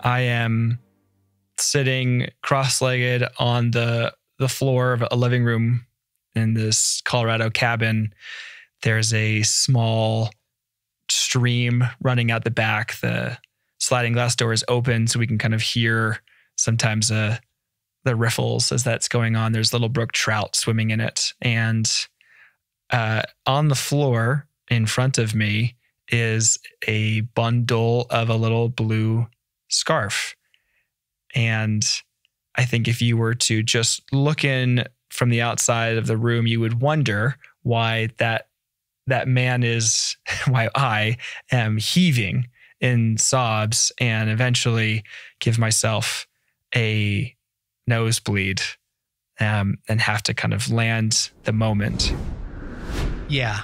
I am sitting cross-legged on the floor of a living room in this Colorado cabin. There's a small stream running out the back. The sliding glass door is open, so we can kind of hear sometimes the riffles as that's going on. There's little brook trout swimming in it. And on the floor in front of me is a bundle of a little blue scarf. And I think if you were to just look in from the outside of the room, you would wonder why that man is, why I am heaving in sobs and eventually give myself a nosebleed and have to kind of land the moment. Yeah,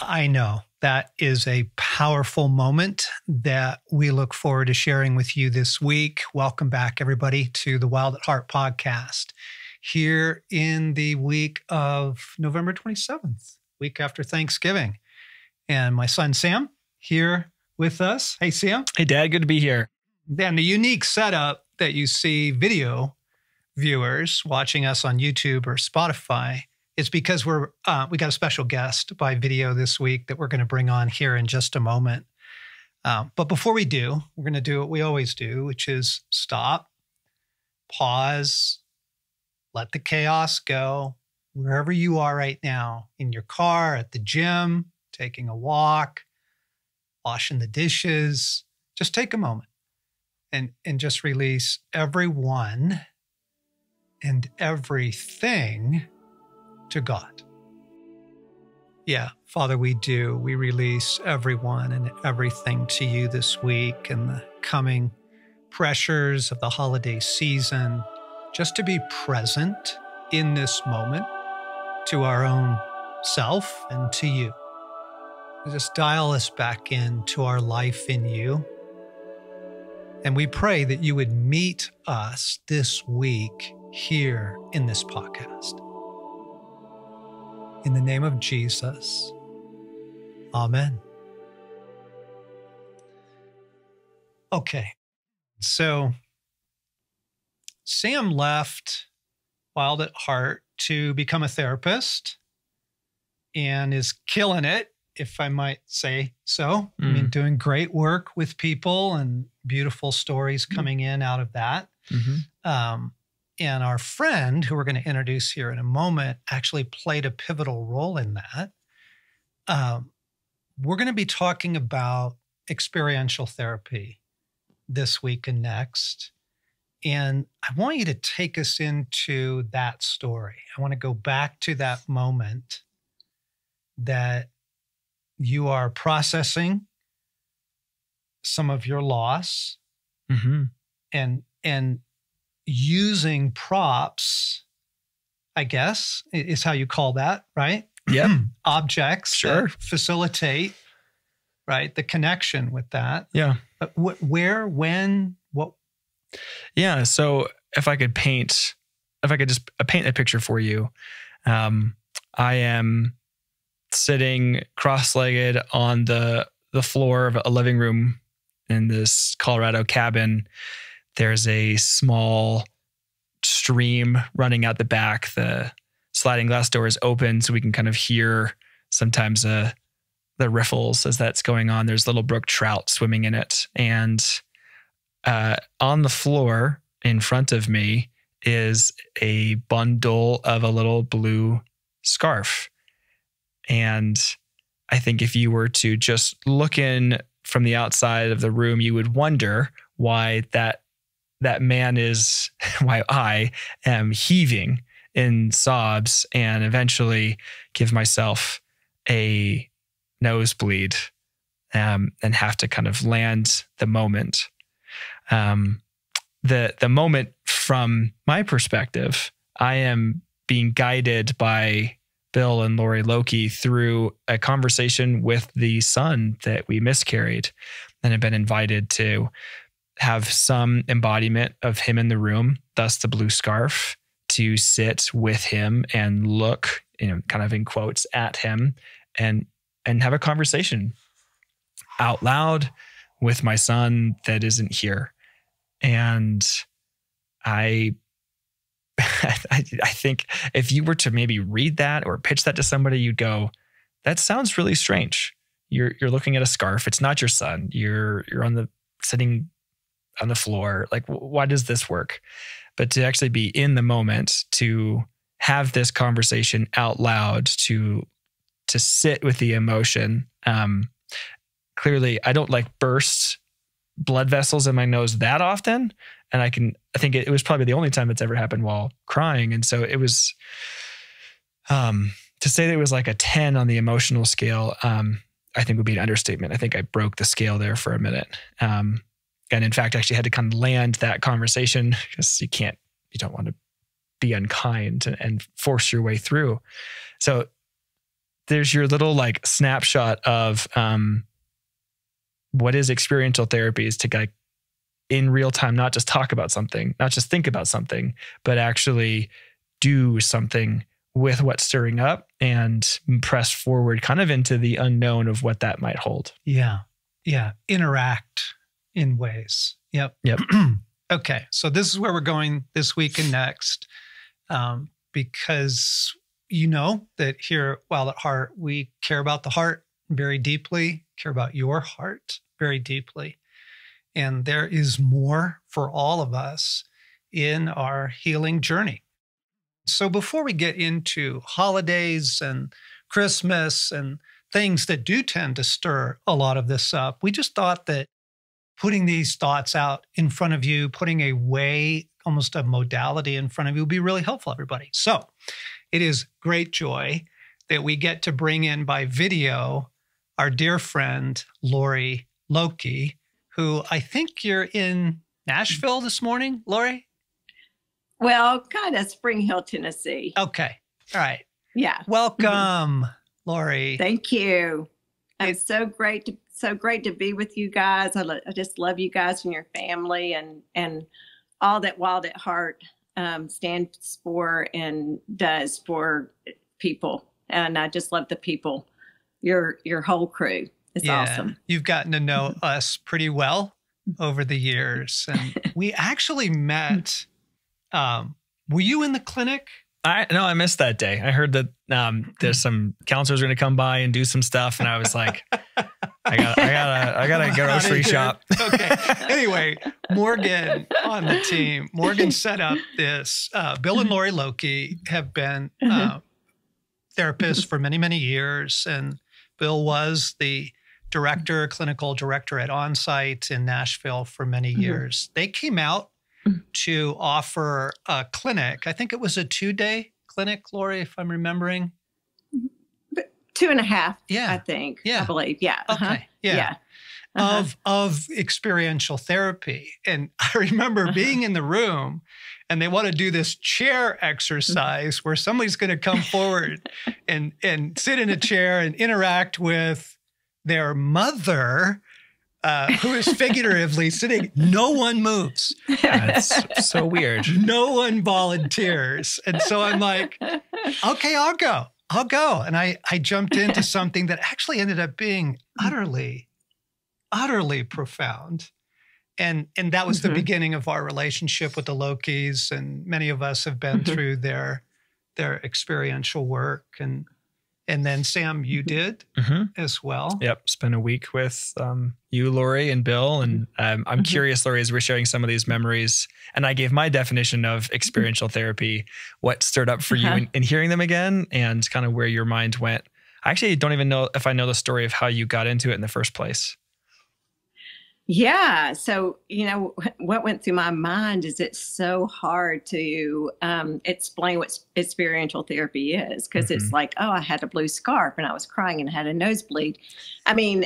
I know. That is a powerful moment that we look forward to sharing with you this week. Welcome back, everybody, to the Wild at Heart podcast here in the week of November 27th, week after Thanksgiving. And my son, Sam, here with us. Hey, Sam. Hey, Dad. Good to be here. And the unique setup that you see video viewers watching us on YouTube or Spotify is because we got a special guest by video this week that we're going to bring on here in just a moment. But before we do, we're going to do what we always do, which is stop, pause, let the chaos go. Wherever you are right now, in your car, at the gym, taking a walk, washing the dishes, just take a moment and just release everyone and everything to God. Yeah, Father, we do. We release everyone and everything to you this week and the coming pressures of the holiday season, just to be present in this moment to our own self and to you. Just dial us back into our life in you. And we pray that you would meet us this week here in this podcast. In the name of Jesus, amen. Okay, so Sam left Wild at Heart to become a therapist and is killing it, if I might say so. I mean, doing great work with people and beautiful stories coming in out of that. And our friend, who we're going to introduce here in a moment, actually played a pivotal role in that. We're going to be talking about experiential therapy this week and next. And I want you to take us into that story. I want to go back to that moment that you are processing some of your loss and using props, I guess, is how you call that, right? Yeah. Objects that facilitate, right, the connection with that. Yeah. But where, when, what? Yeah. So if I could just paint a picture for you, I am sitting cross-legged on the floor of a living room in this Colorado cabin. There's a small stream running out the back. The sliding glass door is open, so we can kind of hear sometimes the riffles as that's going on. There's little brook trout swimming in it. And on the floor in front of me is a bundle of a little blue scarf. And I think if you were to just look in from the outside of the room, you would wonder why that man is, why I am heaving in sobs and eventually give myself a nosebleed and have to kind of land the moment. The moment from my perspective, I am being guided by Bill and Laurie Lokey through a conversation with the son that we miscarried and have been invited to have some embodiment of him in the room, thus the blue scarf, to sit with him and look, kind of in quotes, at him and have a conversation out loud with my son that isn't here. And I think if you were to maybe read that or pitch that to somebody, you'd go, that sounds really strange. You're looking at a scarf. It's not your son. You're sitting on the floor. Like, why does this work? But to actually be in the moment, to have this conversation out loud, to sit with the emotion. Clearly, I don't like burst blood vessels in my nose that often. And I think it was probably the only time it's ever happened while crying. And so it was, to say that it was like a 10 on the emotional scale, I think would be an understatement. I think I broke the scale there for a minute. And in fact, actually had to kind of land that conversation because you don't want to be unkind and force your way through. So there's your little like snapshot of, what is experiential therapy is to like in real time, not just talk about something, not just think about something, but actually do something with what's stirring up and press forward kind of into the unknown of what that might hold. Yeah. Yeah. Interact in ways. Yep. Okay. So this is where we're going this week and next, because you know that here at Wild at Heart, we care about the heart very deeply, care about your heart very deeply. And there is more for all of us in our healing journey. So before we get into holidays and Christmas and things that do tend to stir a lot of this up, we just thought that putting these thoughts out in front of you, putting a way, almost a modality in front of you would be really helpful, everybody. So it is great joy that we get to bring in by video our dear friend, Laurie Lokey, who I think you're in Nashville this morning, Laurie? Well, kind of Spring Hill, Tennessee. Okay. All right. Yeah. Welcome, Laurie. Thank you. It's so great to be with you guys. I just love you guys and your family and all that Wild at Heart stands for and does for people. And I just love the people. Your whole crew. It's awesome. You've gotten to know us pretty well over the years. And we actually met. Were you in the clinic? No, I missed that day. I heard that there's some counselors going to come by and do some stuff. And I was like, I gotta grocery shop. Okay. Anyway, Morgan on the team. Morgan set up this. Bill and Laurie Lokey have been therapists for many, many years. And Bill was the clinical director at Onsite in Nashville for many years. They came out to offer a clinic. I think it was a 2-day clinic, Laurie, if I'm remembering. 2.5, I think. I believe. Yeah. Okay. Yeah. Of experiential therapy. And I remember being in the room and they want to do this chair exercise where somebody's going to come forward and sit in a chair and interact with their mother, who is figuratively sitting. No one moves. That's so weird. No one volunteers. And so I'm like, okay, I'll go. And I jumped into something that actually ended up being utterly profound. And that was the beginning of our relationship with the Lokeys. And many of us have been through their experiential work. And then Sam, you did as well. Yep. Spent a week with you, Laurie, and Bill. And I'm curious, Laurie, as we're sharing some of these memories, and I gave my definition of experiential therapy, what stirred up for you in hearing them again and kind of where your mind went. I actually don't even know if I know the story of how you got into it in the first place. Yeah. So, what went through my mind is it's so hard to explain what experiential therapy is because it's like, oh, I had a blue scarf and I was crying and had a nosebleed. I mean,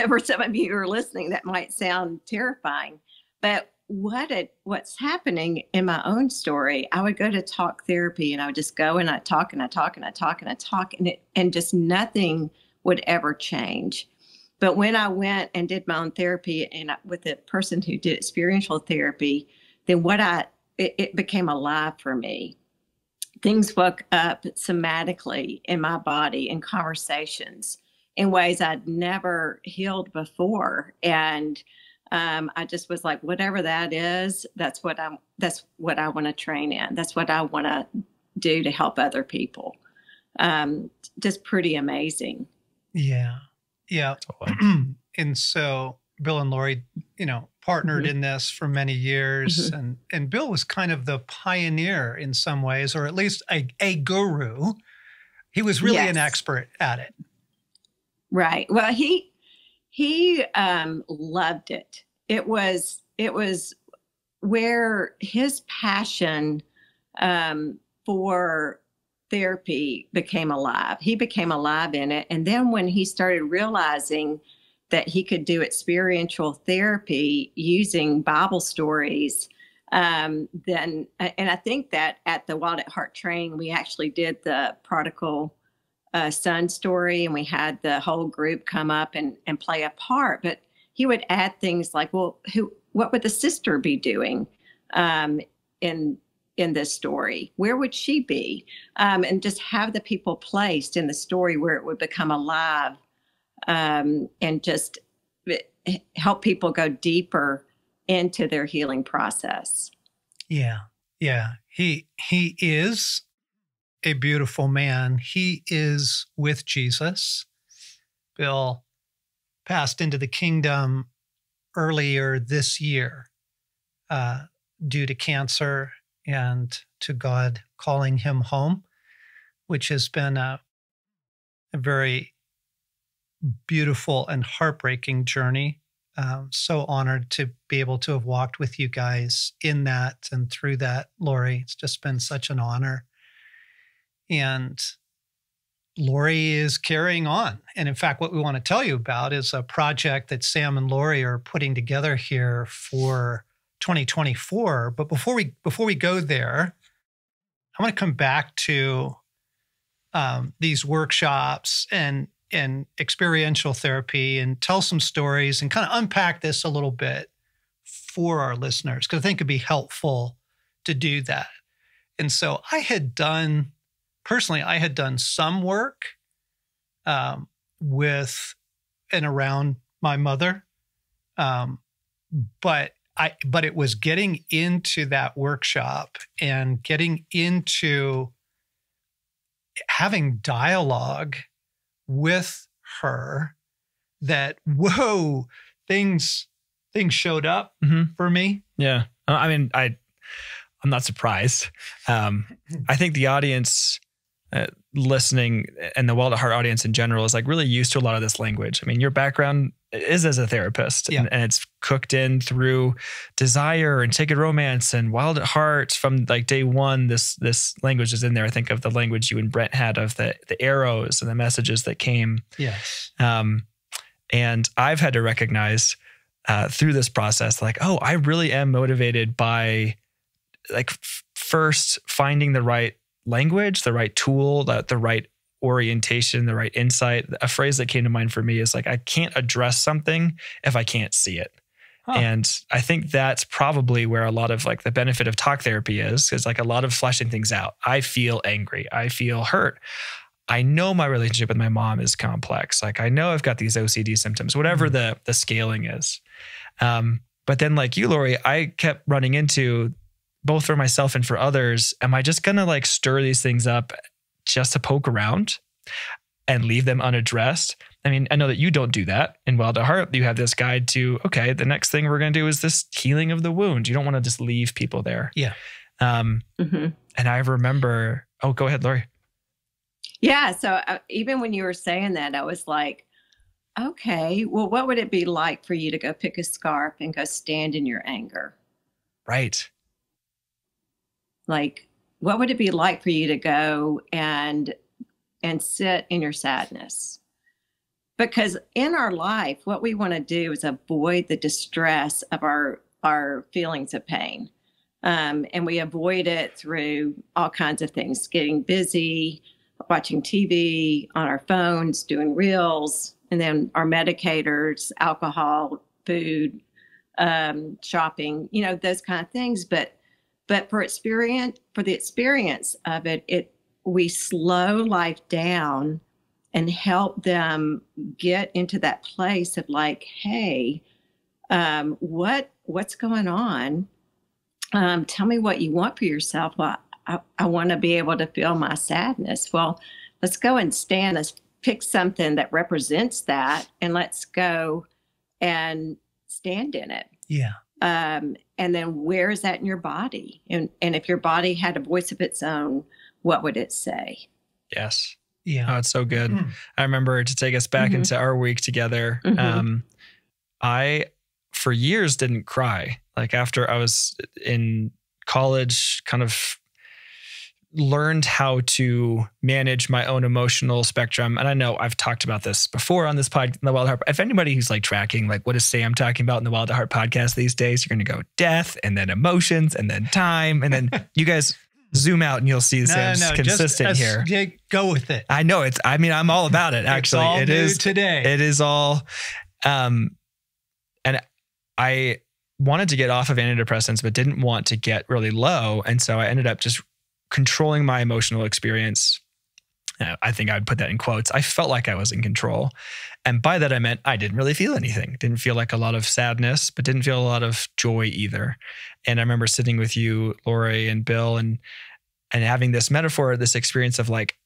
for some of you who are listening, that might sound terrifying, but what's happening in my own story, I would go to talk therapy and I would just go and I talk and just nothing would ever change. But when I went and did my own therapy and with a person who did experiential therapy, then it became alive for me. Things woke up somatically in my body in conversations in ways I'd never healed before. And I just was like, whatever that is, that's what I want to train in. That's what I want to do to help other people. Just pretty amazing. Yeah. Yeah. And so Bill and Laurie, partnered in this for many years. And Bill was kind of the pioneer in some ways, or at least a guru. He was really an expert at it. Right. Well, he loved it. It was where his passion for therapy became alive. He became alive in it. And then when he started realizing that he could do experiential therapy using Bible stories, and I think that at the Wild at Heart training, we actually did the prodigal son story, and we had the whole group come up and play a part. But he would add things like, well, what would the sister be doing in this story? Where would she be? And just have the people placed in the story where it would become alive, and just help people go deeper into their healing process. Yeah. Yeah. He is a beautiful man. He is with Jesus. Bill passed into the kingdom earlier this year due to cancer and to God calling him home, which has been a very beautiful and heartbreaking journey. So honored to be able to have walked with you guys in that and through that, Laurie. It's just been such an honor. And Laurie is carrying on. And in fact, what we want to tell you about is a project that Sam and Laurie are putting together here for 2024. But before we go there, I want to come back to these workshops and experiential therapy and tell some stories and kind of unpack this a little bit for our listeners, because I think it'd be helpful to do that. And so I had done some work with and around my mother, but it was getting into that workshop and getting into having dialogue with her that, whoa, things showed up for me. Yeah. I mean, I'm not surprised. I think the audience listening and the Wild at Heart audience in general is like really used to a lot of this language. I mean, your background is as a therapist, and it's cooked in through Desire and Sacred Romance and Wild at Heart from like day one. This language is in there. I think of the language you and Brent had of the arrows and the messages that came. Yes. And I've had to recognize through this process, like, oh, I really am motivated by like first finding the right language, the right tool, the right orientation, the right insight. A phrase that came to mind for me is like, I can't address something if I can't see it. And I think that's probably where a lot of like the benefit of talk therapy is like a lot of fleshing things out. I feel angry. I feel hurt. I know my relationship with my mom is complex. Like I know I've got these OCD symptoms, whatever the scaling is. But then like you, Laurie, I kept running into, both for myself and for others, am I just going to like stir these things up just to poke around and leave them unaddressed? I mean, I know that you don't do that. In Wild at Heart, you have this guide to, okay, the next thing we're going to do is this healing of the wound. You don't want to just leave people there. Yeah. And I remember, go ahead, Laurie. Yeah. So even when you were saying that, I was like, okay, well, what would it be like for you to go pick a scarf and go stand in your anger? Right. Like, what would it be like for you to go and sit in your sadness? Because in our life, what we want to do is avoid the distress of our feelings of pain. And we avoid it through all kinds of things, getting busy, watching TV, on our phones, doing reels, and then our medicators, alcohol, food, shopping, those kind of things. But for the experience of it, we slow life down and help them get into that place of like, hey, What's going on? Tell me what you want for yourself. Well, I want to be able to feel my sadness. Well, let's go and stand. Let's pick something that represents that, and let's go and stand in it. Yeah. And then where is that in your body? And if your body had a voice of its own, what would it say? Yes. Yeah. Oh, it's so good. I remember, to take us back into our week together, I, for years, didn't cry. Like, after I was in college, kind of learned how to manage my own emotional spectrum. And I know I've talked about this before on this podcast, the Wild Heart. If anybody who's like tracking, like, what is Sam talking about in the Wild Heart podcast these days, you're going to go death, and then emotions, and then time. And then you guys zoom out and you'll see Sam's consistent here. Go with it. I know I'm all about it. Actually, it is today. It is all, and I wanted to get off of antidepressants, but didn't want to get really low. And so I ended up just controlling my emotional experience. I think I would put that in quotes. I felt like I was in control. And by that, I meant I didn't really feel anything. Didn't feel like a lot of sadness, but didn't feel a lot of joy either. And I remember sitting with you, Laurie and Bill, and having this metaphor, this experience of like,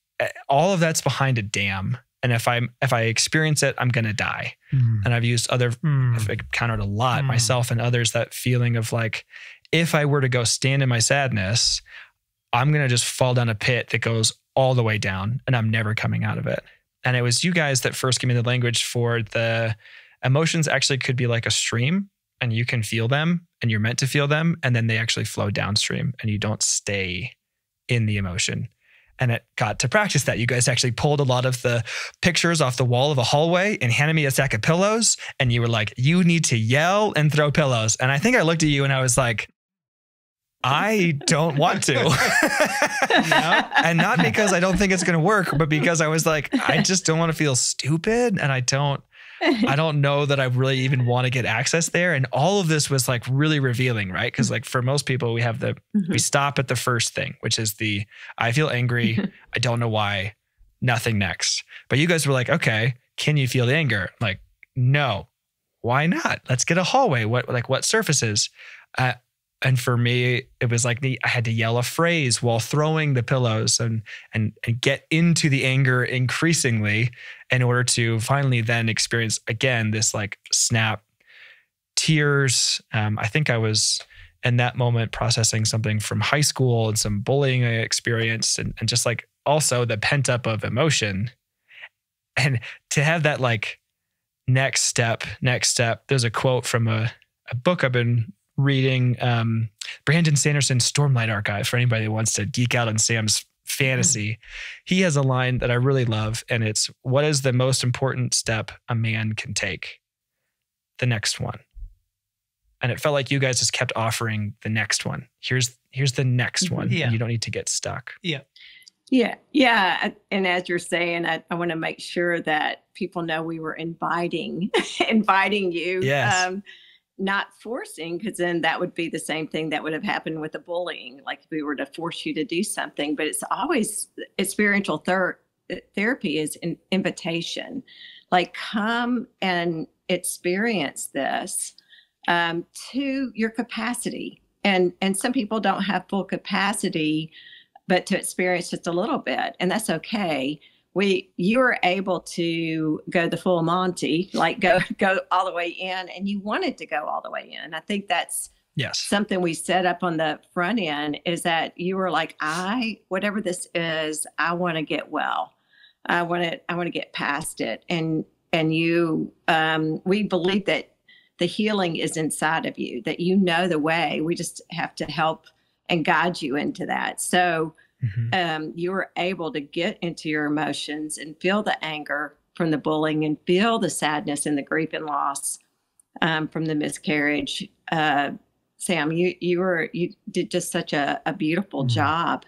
all of that's behind a dam. And if I experience it, I'm going to die. And I've used I've encountered a lot myself and others, that feeling of like, if I were to go stand in my sadness, I'm going to just fall down a pit that goes all the way down, and I'm never coming out of it. And it was you guys that first gave me the language for the emotions actually could be like a stream, and you can feel them, and you're meant to feel them. And then they actually flow downstream, and you don't stay in the emotion. And it got to practice that. You guys actually pulled a lot of the pictures off the wall of a hallway and handed me a stack of pillows. And you were like, you need to yell and throw pillows. And I think I looked at you and I was like, I don't want to. And not because I don't think it's going to work, but because I was like, I just don't want to feel stupid. And I don't know that I really even want to get access there. And all of this was like really revealing, right? Because like for most people, we have we stop at the first thing, which is I feel angry. I don't know why, nothing next. But you guys were like, okay, can you feel the anger? Like, no, why not? Let's get a hallway. What surfaces? And for me, it was like I had to yell a phrase while throwing the pillows and get into the anger increasingly in order to finally then experience again this like snap, tears. I think I was in that moment processing something from high school and some bullying I experienced, and just like also the pent up of emotion. And to have that like next step. There's a quote from a book I've been reading, Brandon Sanderson's Stormlight Archive, for anybody who wants to geek out on Sam's fantasy. He has a line that I really love, and it's, what is the most important step a man can take? The next one. And it felt like you guys just kept offering the next one. Here's the next one. Yeah. And you don't need to get stuck. Yeah. Yeah. And as you're saying, I want to make sure that people know we were inviting you. Yes. Not forcing, because then that would be the same thing that would have happened with the bullying. Like if we were to force you to do something, but it's always experiential therapy is an invitation. Like, come and experience this to your capacity. And some people don't have full capacity, but to experience just a little bit, and that's okay. You were able to go the full Monty, like go all the way in, and you wanted to go all the way in. I think that's something we set up on the front end, is that you were like, whatever this is, I want to get well. I want to get past it. And you, we believe that the healing is inside of you, that you know the way. We just have to help and guide you into that. So you were able to get into your emotions and feel the anger from the bullying, and feel the sadness and the grief and loss from the miscarriage. Sam, you did just such a beautiful job,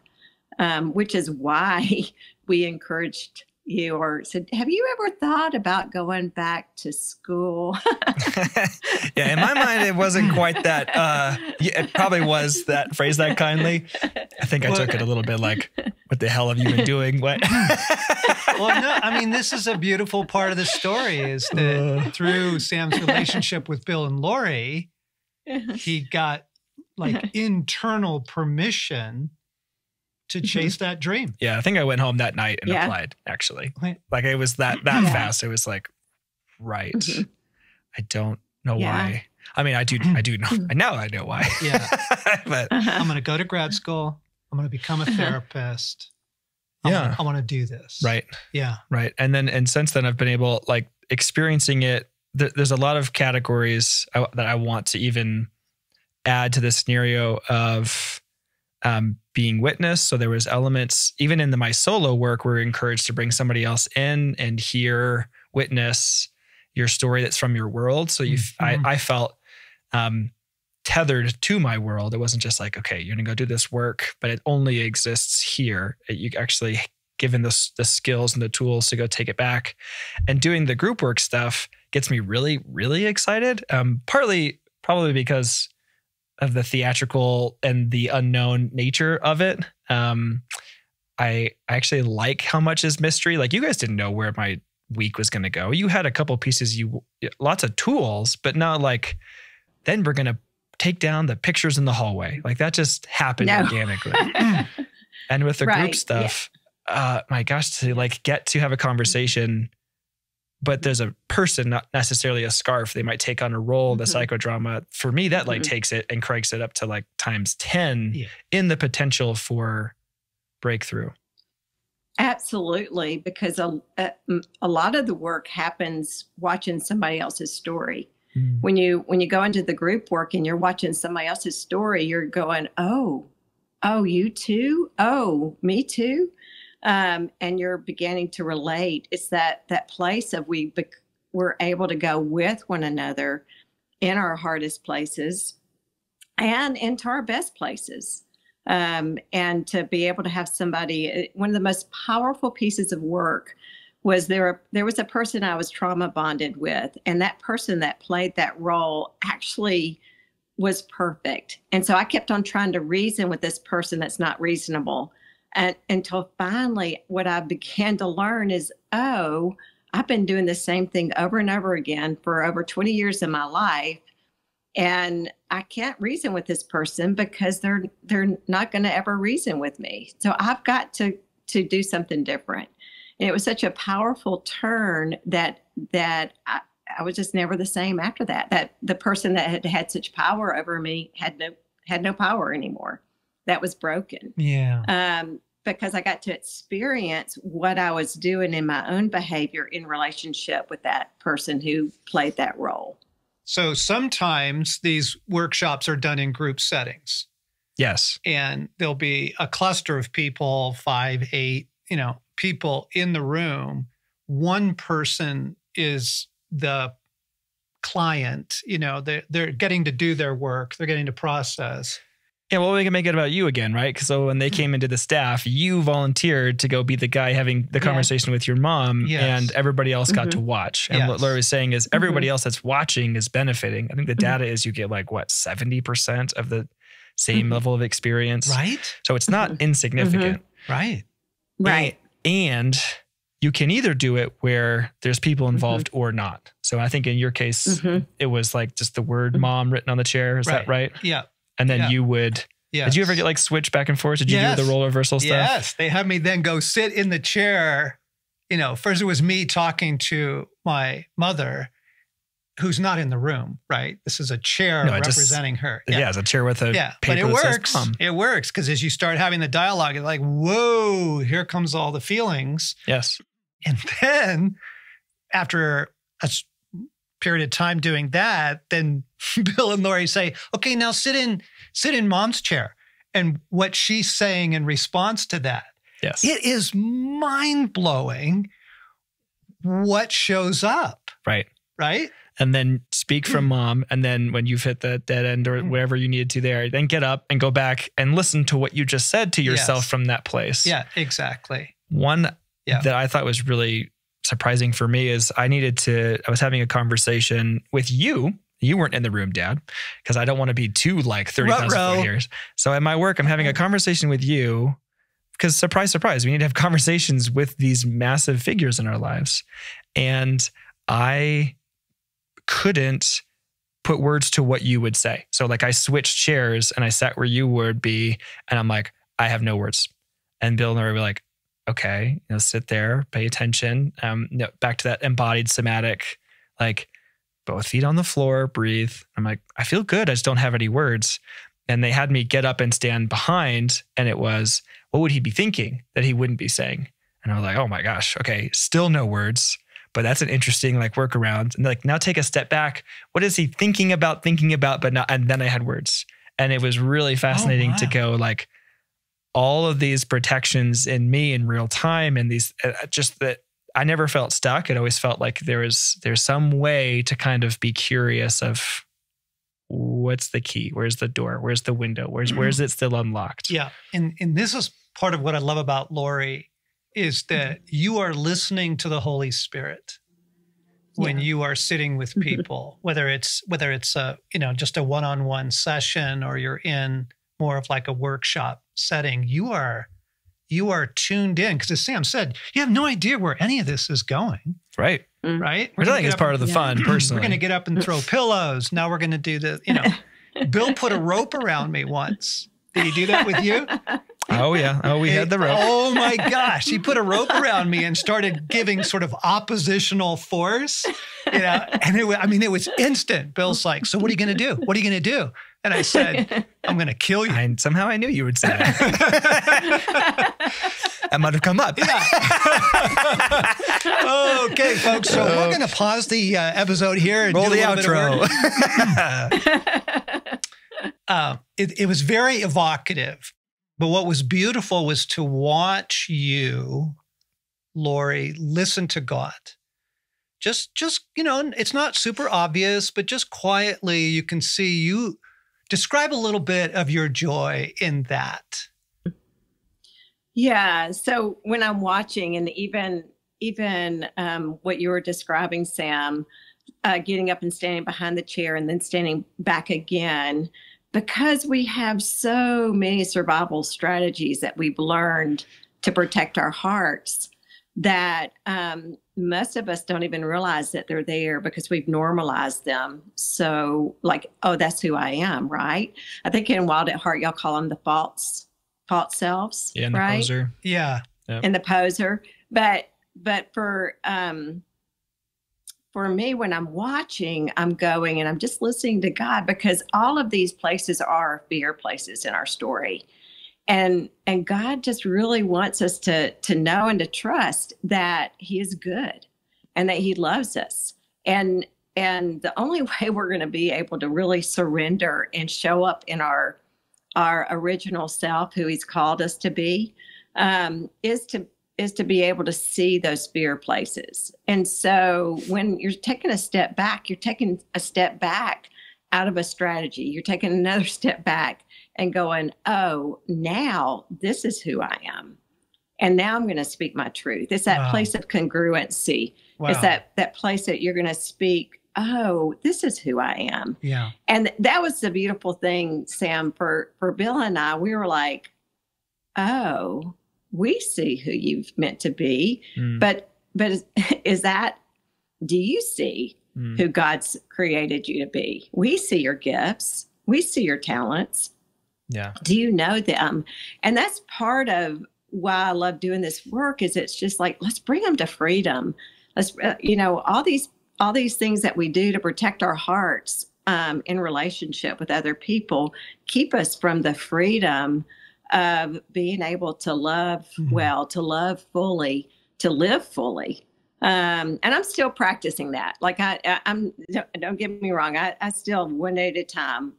which is why we encouraged you, or said, have you ever thought about going back to school? Yeah, in my mind, it wasn't quite that. It probably was that phrase that kindly. I think I took it a little bit like, what the hell have you been doing? What? Well, no, I mean, this is a beautiful part of the story is that through Sam's relationship with Bill and Laurie, he got like internal permission to chase that dream. Yeah, I think I went home that night and applied, actually. Like it was that fast. It was like, right. I don't know why. I mean, I do know. Now I know why. Yeah. But I'm going to go to grad school. I'm going to become a therapist. I want to do this. Right. Yeah. Right. And since then I've been able, like, experiencing it. There's a lot of categories that I want to even add to the scenario of being witnessed. So there was elements, even in my solo work, we're encouraged to bring somebody else in and hear, witness your story that's from your world. So I felt tethered to my world. It wasn't just like, okay, you're gonna go do this work, but it only exists here. You actually given the skills and the tools to go take it back. And doing the group work stuff gets me really, really excited. Partly probably because of the theatrical and the unknown nature of it. I actually like how much is mystery. Like, you guys didn't know where my week was going to go. You had a couple pieces, lots of tools, but not like, then we're going to take down the pictures in the hallway. Like, that just happened organically. And with the group stuff, my gosh, to like get to have a conversation, but there's a person, not necessarily a scarf. They might take on a role, the psychodrama. For me, that like takes it and cranks it up to like times 10 in the potential for breakthrough. Absolutely, because a lot of the work happens watching somebody else's story. When you go into the group work and you're watching somebody else's story, you're going, oh, you too? Oh, me too? And you're beginning to relate. It's that place of we're able to go with one another in our hardest places and into our best places. And to be able to have somebody, one of the most powerful pieces of work was there was a person I was trauma bonded with, and that person that played that role actually was perfect. And so I kept on trying to reason with this person that's not reasonable. And until finally what I began to learn is, I've been doing the same thing over and over again for over 20 years in my life. And I can't reason with this person because they're not going to ever reason with me. So I've got to do something different. And it was such a powerful turn that I was just never the same after that. That the person that had such power over me had no power anymore. That was broken. Yeah. Because I got to experience what I was doing in my own behavior in relationship with that person who played that role. So sometimes these workshops are done in group settings. Yes. And there'll be a cluster of people, 5, 8, people in the room. One person is the client, they're getting to do their work. They're getting to process. Yeah, well, we can make it about you again, right? Because so when they came into the staff, you volunteered to go be the guy having the conversation with your mom, and everybody else got to watch. And what Laurie was saying is everybody else that's watching is benefiting. I think the data is you get like, 70% of the same level of experience. Right. So it's not insignificant. Right. And you can either do it where there's people involved or not. So I think in your case, it was like just the word mom written on the chair. Is that right? Yeah. And then you would, did you ever get like switch back and forth? Did you do the role reversal stuff? Yes. They had me then go sit in the chair. First it was me talking to my mother, who's not in the room, right? This is a chair representing her. Yeah, it's a chair with a paper but it that works. Says, it works because as you start having the dialogue, it's like, whoa, here comes all the feelings. Yes. And then after a period of time doing that, then Bill and Laurie say, okay, now sit in mom's chair. And what she's saying in response to that, it is mind-blowing what shows up. Right. Right? And then speak from mom. And then when you've hit the dead end or whatever you needed to there, then get up and go back and listen to what you just said to yourself from that place. Yeah, exactly. One that I thought was really surprising for me is I was having a conversation with you. You weren't in the room, Dad, because I don't want to be too like 30,000 years. So at my work, I'm having a conversation with you, because surprise, surprise, we need to have conversations with these massive figures in our lives. And I couldn't put words to what you would say. So like I switched chairs and I sat where you would be. And I'm like, I have no words. And Bill and Laurie were like, okay, sit there, pay attention. Back to that embodied somatic, like both feet on the floor, breathe. I'm like, I feel good. I just don't have any words. And they had me get up and stand behind. And it was, what would he be thinking that he wouldn't be saying? And I was like, oh my gosh, okay, still no words. But that's an interesting like workaround. And like, now take a step back. What is he thinking about, but not, and then I had words. And it was really fascinating to go like all of these protections in me in real time. And these, just that I never felt stuck. It always felt like there's some way to kind of be curious of what's the key? Where's the door? Where's the window? Where's it still unlocked? Yeah. And this is part of what I love about Laurie is that you are listening to the Holy Spirit when you are sitting with people, whether it's a, just a one-on-one session or you're in more of like a workshop setting, you are tuned in. Because as Sam said, you have no idea where any of this is going. Right. Right. Which I think is part of the fun, personally. We're going to get up and throw pillows. Now we're going to do Bill put a rope around me once. Did he do that with you? Oh, yeah. Oh, we had the rope. Oh, my gosh. He put a rope around me and started giving sort of oppositional force, and it was instant. Bill's like, so what are you going to do? What are you going to do? And I said, I'm going to kill you. And somehow I knew you would say that. That might have come up. Yeah. Okay, folks. So we're going to pause the episode here and roll do the a little outro. Bit of work. It was very evocative. But what was beautiful was to watch you, Laurie, listen to God. Just it's not super obvious, but just quietly you can see you describe a little bit of your joy in that. Yeah. So when I'm watching, and even what you were describing, Sam, getting up and standing behind the chair and then standing back again, because we have so many survival strategies that we've learned to protect our hearts that most of us don't even realize that they're there because we've normalized them. So like, oh, that's who I am, right? I think in Wild at Heart, y'all call them the false selves, yeah, and right? The poser. Yeah. Yep. And the poser. But for me, when I'm watching, I'm going and I'm just listening to God, because all of these places are fear places in our story. And God just really wants us to know and to trust that He is good and that He loves us. And the only way we're going to be able to really surrender and show up in our original self, who He's called us to be, is to be able to see those fear places. And so when you're taking a step back, you're taking a step back out of a strategy. You're taking another step back and going, oh, now this is who I am. And now I'm going to speak my truth. It's that place of congruency. Wow. It's that place that you're going to speak, oh, this is who I am. Yeah. And that was the beautiful thing, Sam, for Bill and I. We were like, oh, we see who you've meant to be. But is that, do you see who God's created you to be? We see your gifts. We see your talents. Yeah. Do you know them? And that's part of why I love doing this work, is it's just like, let's bring them to freedom. Let's, all these things that we do to protect our hearts in relationship with other people keep us from the freedom of being able to love well, to love fully, to live fully. And I'm still practicing that. Like I'm don't get me wrong. I still, one day at a time,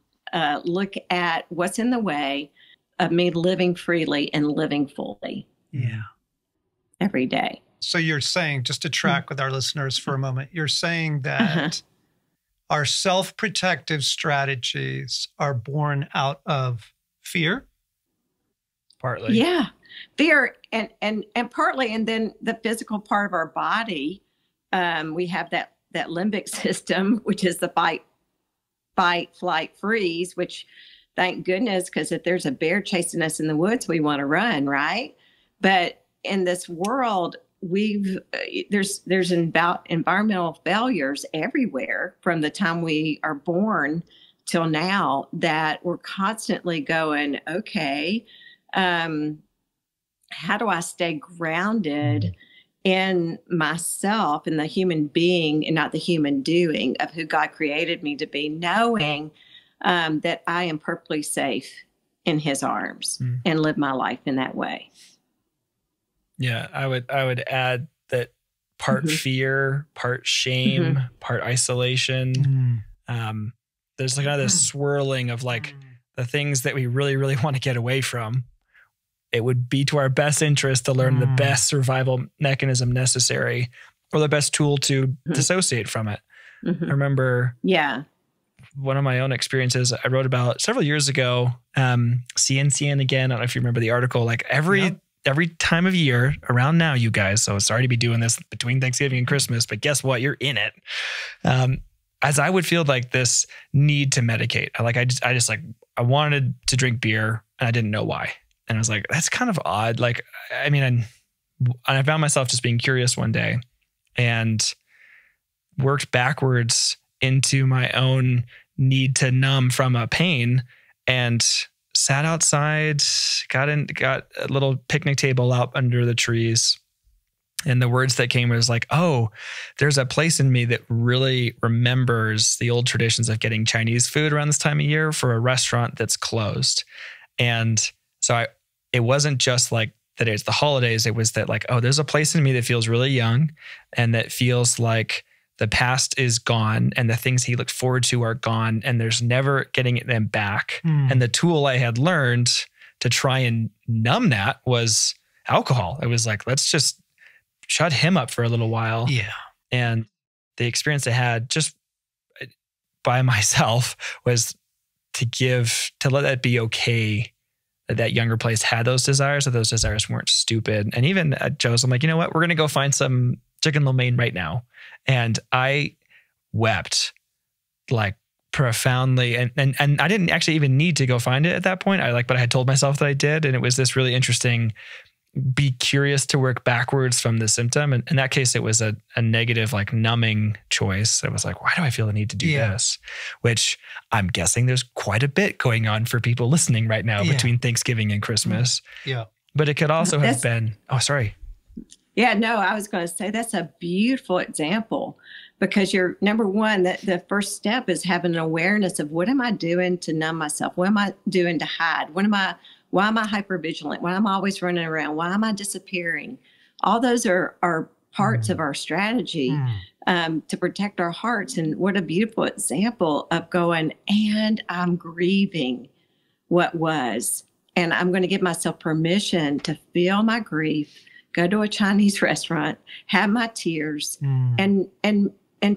look at what's in the way of me living freely and living fully. Yeah. Every day. So you're saying, just to track with our listeners for a moment, you're saying that our self-protective strategies are born out of fear? Partly. Yeah. Fear and partly, and then the physical part of our body, we have that limbic system, which is the fight, flight, freeze, which thank goodness, because if there's a bear chasing us in the woods, we want to run, right? But in this world, there's about environmental failures everywhere from the time we are born till now, that we're constantly going, okay, how do I stay grounded in myself and the human being and not the human doing of who God created me to be, knowing that I am perfectly safe in his arms and live my life in that way. Yeah, I would add that part fear, part shame, part isolation. There's kind of this swirling of like the things that we really, really want to get away from. It would be to our best interest to learn the best survival mechanism necessary, or the best tool to dissociate from it. I remember one of my own experiences I wrote about several years ago, CNCN again. I don't know if you remember the article, like every time of year around now, you guys, so sorry to be doing this between Thanksgiving and Christmas, but guess what? You're in it. As I would feel like this need to medicate. I wanted to drink beer and I didn't know why. And I was like, that's kind of odd. Like, I mean, I found myself just being curious one day and worked backwards into my own need to numb from a pain, and sat outside, got a little picnic table out under the trees. And the words that came was like, oh, there's a place in me that really remembers the old traditions of getting Chinese food around this time of year for a restaurant that's closed. And so it wasn't just like that it's the holidays. It was that like, oh, there's a place in me that feels really young and that feels like the past is gone and the things he looked forward to are gone and there's never getting them back. And the tool I had learned to try and numb that was alcohol. It was like, let's just shut him up for a little while. Yeah. And the experience I had just by myself was to let that be okay, that younger place had those desires, that those desires weren't stupid. And even at Joe's, I'm like, you know what? We're going to go find some chicken lo mein right now. And I wept like profoundly. And I didn't actually even need to go find it at that point. But I had told myself that I did. And it was this really interesting, be curious to work backwards from the symptom. And in that case, it was a negative, like numbing choice. It was like, why do I feel the need to do this? Which I'm guessing there's quite a bit going on for people listening right now between Thanksgiving and Christmas. Yeah. But it could also have been, oh, sorry. Yeah, no, I was going to say that's a beautiful example, because you're number one, that the first step is having an awareness of what am I doing to numb myself? What am I doing to hide? Why am I hypervigilant? Why am I always running around? Why am I disappearing? All those are parts of our strategy to protect our hearts. And what a beautiful example of going, and I'm grieving what was, and I'm going to give myself permission to feel my grief, go to a Chinese restaurant, have my tears, and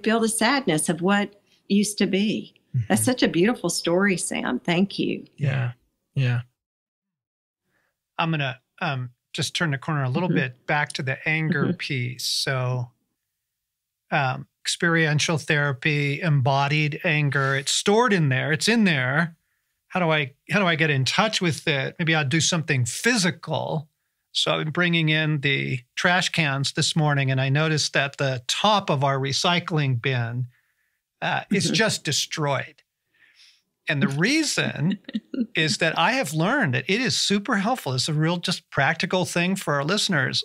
feel the sadness of what used to be. That's such a beautiful story, Sam. Thank you. Yeah. Yeah. I'm going to just turn the corner a little bit back to the anger piece. So experiential therapy, embodied anger, it's stored in there. It's in there. How do I get in touch with it? Maybe I'll do something physical. So I'm bringing in the trash cans this morning, and I noticed that the top of our recycling bin is just destroyed. And the reason is that I have learned that it is super helpful. It's a real just practical thing for our listeners.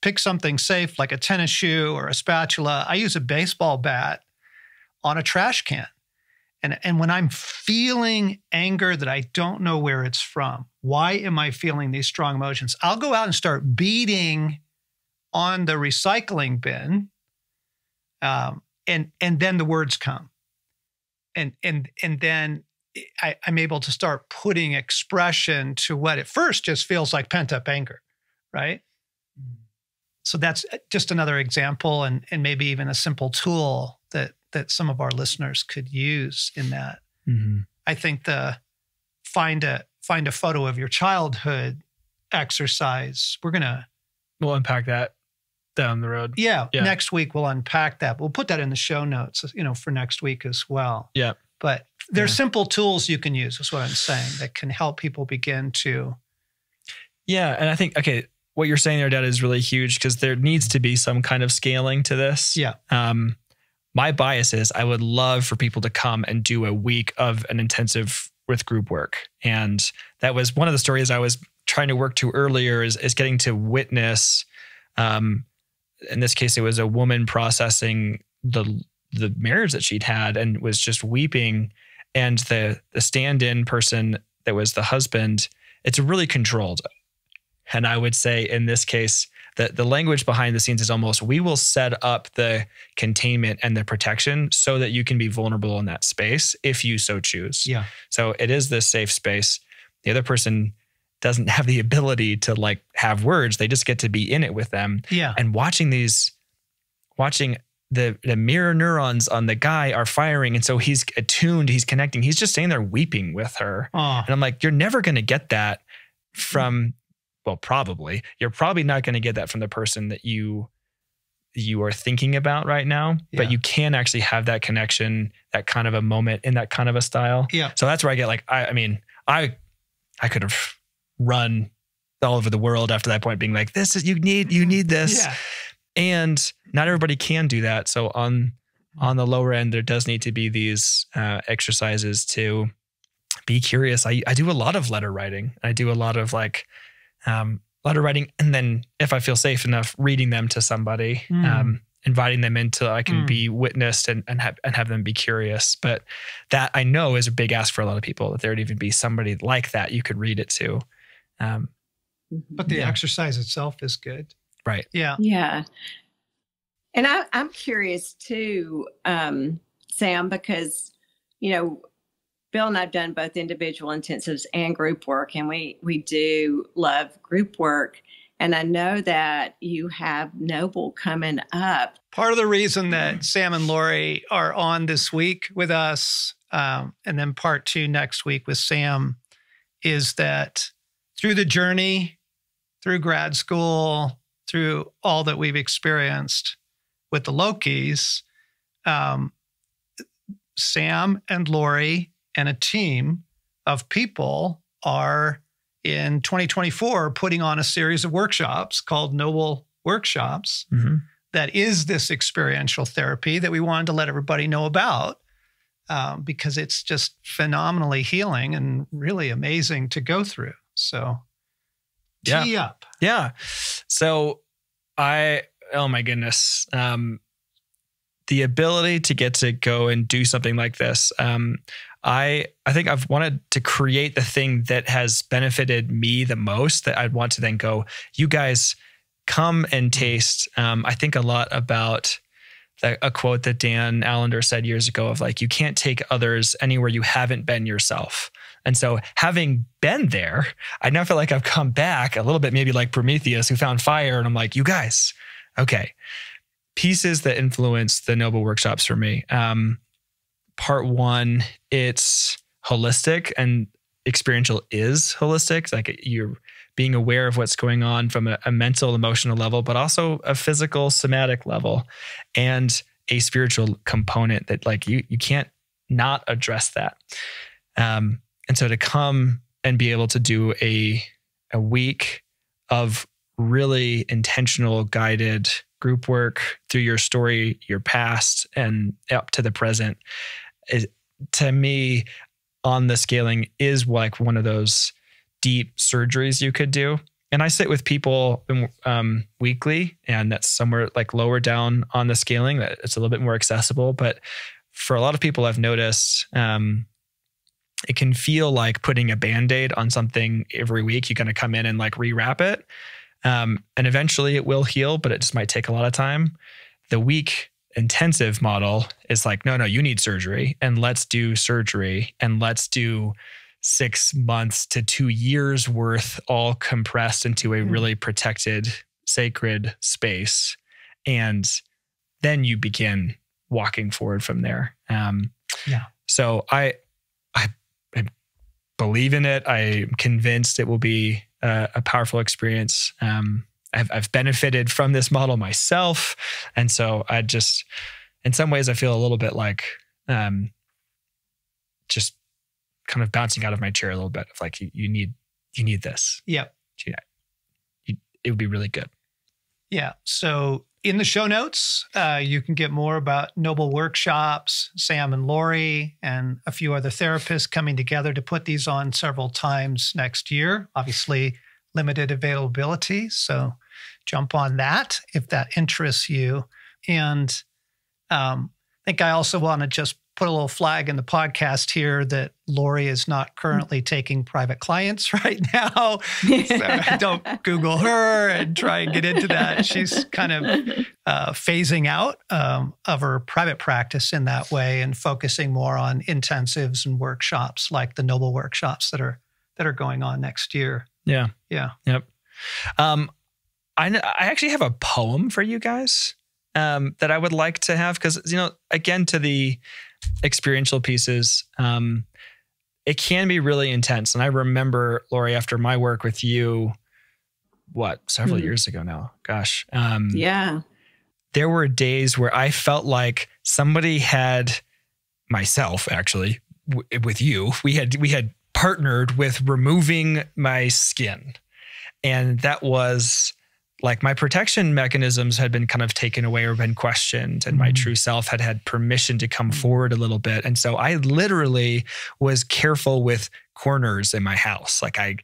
Pick something safe like a tennis shoe or a spatula. I use a baseball bat on a trash can. And when I'm feeling anger that I don't know where it's from, why am I feeling these strong emotions? I'll go out and start beating on the recycling bin, and then the words come. And then I'm able to start putting expression to what at first just feels like pent-up anger, right? So that's just another example, and maybe even a simple tool that some of our listeners could use in that. I think the find a photo of your childhood exercise, we'll unpack that down the road. Yeah. Next week we'll unpack that. We'll put that in the show notes, for next week as well. Yeah. But there's simple tools you can use, is what I'm saying, that can help people begin to. Yeah. And I think, okay, what you're saying there, Dad, is really huge because there needs to be some kind of scaling to this. Yeah. My bias is I would love for people to come and do a week of an intensive with group work. And that was one of the stories I was trying to work to earlier is getting to witness, in this case, it was a woman processing the marriage that she'd had and was just weeping. And the stand-in person that was the husband, it's really controlled. And I would say in this case, that the language behind the scenes is almost, we will set up the containment and the protection so that you can be vulnerable in that space if you so choose. Yeah. So it is this safe space. The other person doesn't have the ability to like have words. They just get to be in it with them. Yeah. And watching the mirror neurons on the guy are firing. And so he's attuned, he's connecting. He's just staying there weeping with her. Oh. And I'm like, you're never going to get that from, well, probably. You're probably not going to get that from the person that you are thinking about right now. Yeah. But you can actually have that connection, that kind of a moment in that kind of a style. Yeah. So that's where I get like, I could have run all over the world after that point being like, you need this. Yeah. And not everybody can do that. So on the lower end, there does need to be these exercises to be curious. I do a lot of letter writing. I do a lot of letter writing. And then if I feel safe enough, reading them to somebody, inviting them into I can be witnessed and have them be curious. But that I know is a big ask for a lot of people, that there would even be somebody like that you could read it to. But the exercise itself is good. Right. Yeah. Yeah. And I'm curious too, Sam, because, Bill and I've done both individual intensives and group work, and we do love group work. And I know that you have Noble coming up. Part of the reason that Sam and Laurie are on this week with us, and then part 2 next week with Sam, is that through the journey, through grad school, through all that we've experienced with the Lokeys, Sam and Laurie and a team of people are in 2024 putting on a series of workshops called Noble Workshops. That is this experiential therapy that we wanted to let everybody know about, because it's just phenomenally healing and really amazing to go through. So tee up. Yeah. So oh my goodness. The ability to get to go and do something like this. I think I've wanted to create the thing that has benefited me the most, that I'd want to then go, you guys come and taste. I think a lot about a quote that Dan Allender said years ago of like, you can't take others anywhere you haven't been yourself. And so having been there, I now feel like I've come back a little bit, maybe like Prometheus who found fire. And I'm like, you guys, okay. Pieces that influence the Noble workshops for me. Part 1, it's holistic, and experiential is holistic. Like you're being aware of what's going on from a mental, emotional level, but also a physical, somatic level, and a spiritual component that like you can't not address that. And so to come and be able to do a week of really intentional, guided group work through your story, your past, and up to the present, is, to me, on the scaling, is like one of those deep surgeries you could do. And I sit with people weekly, and that's somewhere like lower down on the scaling, that it's a little bit more accessible. But for a lot of people, I've noticed it can feel like putting a Band-Aid on something every week. You kind of come in and like rewrap it. And eventually it will heal, but it just might take a lot of time. The week intensive model is like, no, you need surgery, and let's do surgery, and let's do 6 months to 2 years worth, all compressed into a really protected, sacred space. And then you begin walking forward from there. So I believe in it. I'm convinced it will be a powerful experience. I've benefited from this model myself. And so I just, in some ways, I feel a little bit like just kind of bouncing out of my chair a little bit of like, you need this. Yep. it would be really good. Yeah. So in the show notes, you can get more about Noble Workshops, Sam and Laurie, and a few other therapists coming together to put these on several times next year. Obviously, limited availability. So jump on that if that interests you. And I think I also want to just put a little flag in the podcast here that Laurie is not currently taking private clients right now. So don't Google her and try and get into that. She's kind of phasing out of her private practice in that way and focusing more on intensives and workshops like the Noble Workshops that are going on next year. Yeah. Yeah. Yep. I actually have a poem for you guys that I would like to have because, again, to the experiential pieces, it can be really intense. And I remember, Laurie, after my work with you, several years ago now, gosh. Yeah. There were days where I felt like somebody had, myself actually, with you, we had partnered with removing my skin. And that was like my protection mechanisms had been kind of taken away or been questioned, and my true self had permission to come forward a little bit. And so I literally was careful with corners in my house. Like I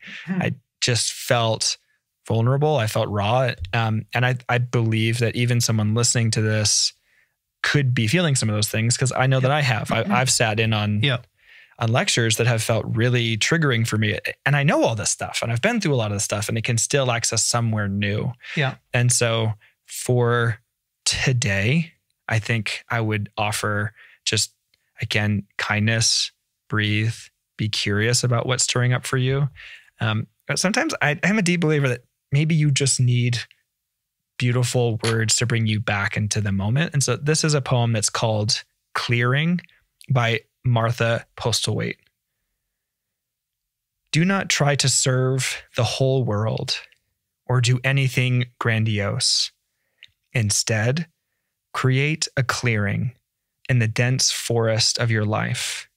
just felt vulnerable. I felt raw. And I believe that even someone listening to this could be feeling some of those things because I know that I have. I've sat in on lectures that have felt really triggering for me. And I know all this stuff and I've been through a lot of this stuff and it can still access somewhere new. Yeah. And so for today, I think I would offer just, again, kindness, breathe, be curious about what's stirring up for you. But sometimes I'm a deep believer that maybe you just need beautiful words to bring you back into the moment. And so this is a poem that's called Clearing by Martha Postlewaite. Do not try to serve the whole world or do anything grandiose. Instead, create a clearing in the dense forest of your life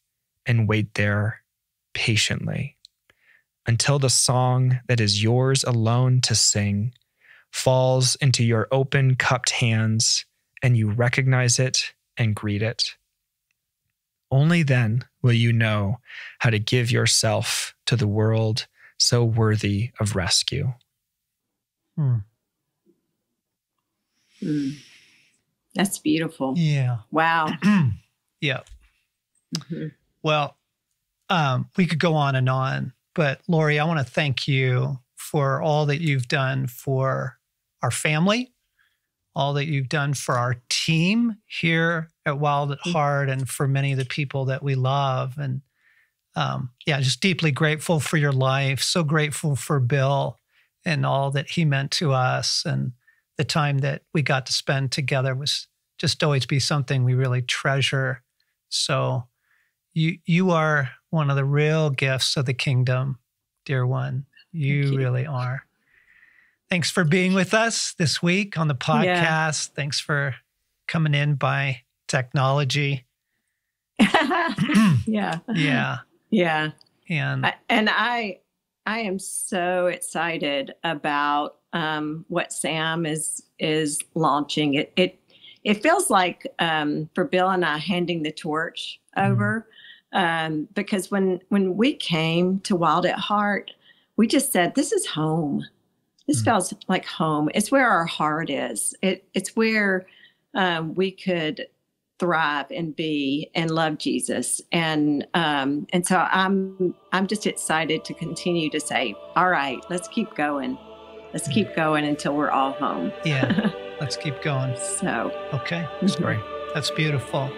and wait there patiently until the song that is yours alone to sing falls into your open cupped hands and you recognize it and greet it. Only then will you know how to give yourself to the world so worthy of rescue. That's beautiful. Yeah. Wow. Yeah. Well, we could go on, but Laurie, I want to thank you for all that you've done for our family, all that you've done for our team here at Wild at Heart and for many of the people that we love. And just deeply grateful for your life. So grateful for Bill and all that he meant to us. And the time that we got to spend together was just always be something we really treasure. So you are one of the real gifts of the kingdom, dear one. You really are. Thanks for being with us this week on the podcast. Yeah. Thanks for coming in by technology. Yeah. Yeah. Yeah. And I am so excited about what Sam is launching. It feels like for Bill and I handing the torch over because when we came to Wild at Heart, we just said, this is home. This feels like home. It's where our heart is. It's where we could thrive and be and love Jesus. And so I'm just excited to continue to say, all right, let's keep going. Let's keep going until we're all home. Yeah, let's keep going. So okay, that's great. That's beautiful.